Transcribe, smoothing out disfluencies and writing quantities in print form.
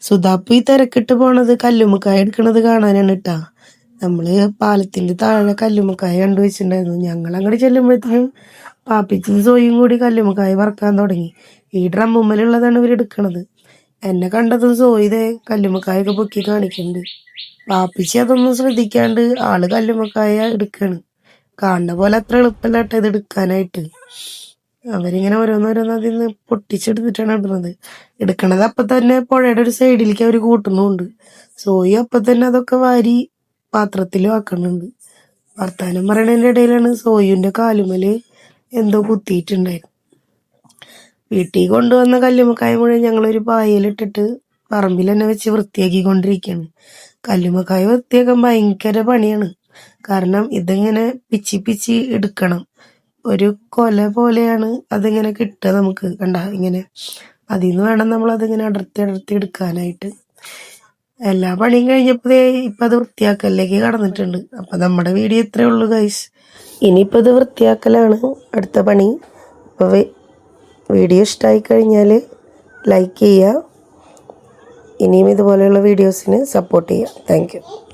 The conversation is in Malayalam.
സുധാപ്പ് ഈ തിരക്കിട്ട് പോണത് കല്ലുമ്മക്കായ എടുക്കണത് കാണാനാണ് കേട്ടാ. നമ്മള് പാലത്തിന്റെ താഴെ കല്ലുമ്മക്കായ കണ്ടുവച്ചിട്ടുണ്ടായിരുന്നു. ഞങ്ങൾ അങ്ങോട്ട് ചെല്ലുമ്പോഴത്തേക്കും പാപ്പിച്ചും സോയും കൂടി കല്ലുമ്മക്കായ വറക്കാൻ തുടങ്ങി. ഈ ഡ്രമ്മുമ്മലുള്ളതാണ് ഇവരെടുക്കണത്. എന്നെ കണ്ടതും സോയിതേ കല്ലുമ്മക്കായൊക്കെ പൊക്കി കാണിക്കുന്നുണ്ട്. പാപ്പിച്ചി അതൊന്നും ശ്രദ്ധിക്കാണ്ട് ആള് കല്ലുമ്മക്കായ എടുക്കാണ്. കാണുന്ന പോലെ അത്ര എളുപ്പമല്ലാട്ടെ ഇത് എടുക്കാനായിട്ട്. അവരിങ്ങനെ ഓരോന്നോരോന്ന് അതിൽ നിന്ന് പൊട്ടിച്ചെടുത്തിട്ടാണ് ഇടുന്നത്. എടുക്കണത് അപ്പൊ തന്നെ പുഴയുടെ ഒരു സൈഡിലേക്ക് അവർ കൂട്ടുന്നുണ്ട്. സോയി അപ്പൊ തന്നെ അതൊക്കെ വാരി പാത്രത്തിലും ആക്കണുണ്ട്. വർത്താനം പറയണതിന്റെ ഇടയിലാണ് സോയുവിന്റെ കാലുമല് എന്തോ കുത്തിയിട്ടുണ്ടായിരുന്നു. വീട്ടിൽ കൊണ്ടുവന്ന കല്ലുമ്മക്കായ മുഴുവൻ ഞങ്ങളൊരു പായയിലിട്ടിട്ട് പറമ്പിൽ തന്നെ വെച്ച് വൃത്തിയാക്കിക്കൊണ്ടിരിക്കുകയാണ്. കല്ലുമ്മക്കായ വൃത്തിയാക്കാൻ ഭയങ്കര പണിയാണ്. കാരണം ഇതിങ്ങനെ പിച്ചി പിച്ചി എടുക്കണം. ഒരു കൊല പോലെയാണ് അതിങ്ങനെ കിട്ടുക നമുക്ക്. കണ്ട ഇങ്ങനെ അതിൽ നിന്ന് വേണം നമ്മൾ അതിങ്ങനെ അടർത്തി അടർത്തി എടുക്കാനായിട്ട്. എല്ലാ പണിയും കഴിഞ്ഞപ്പോഴേ ഇപ്പൊ അത് വൃത്തിയാക്കലിലേക്ക് കടന്നിട്ടുണ്ട്. അപ്പൊ നമ്മുടെ വീഡിയോ ഇത്രേ ഉള്ളൂ ഗൈസ്. ഇനിയിപ്പോ ഇത് വൃത്തിയാക്കലാണ് അടുത്ത പണി. അപ്പൊ വീഡിയോ ഇഷ്ടമായി കഴിഞ്ഞാൽ ലൈക്ക് ചെയ്യുക. ഇനിയും ഇതുപോലെയുള്ള വീഡിയോസിന് സപ്പോർട്ട് ചെയ്യുക. Thank you.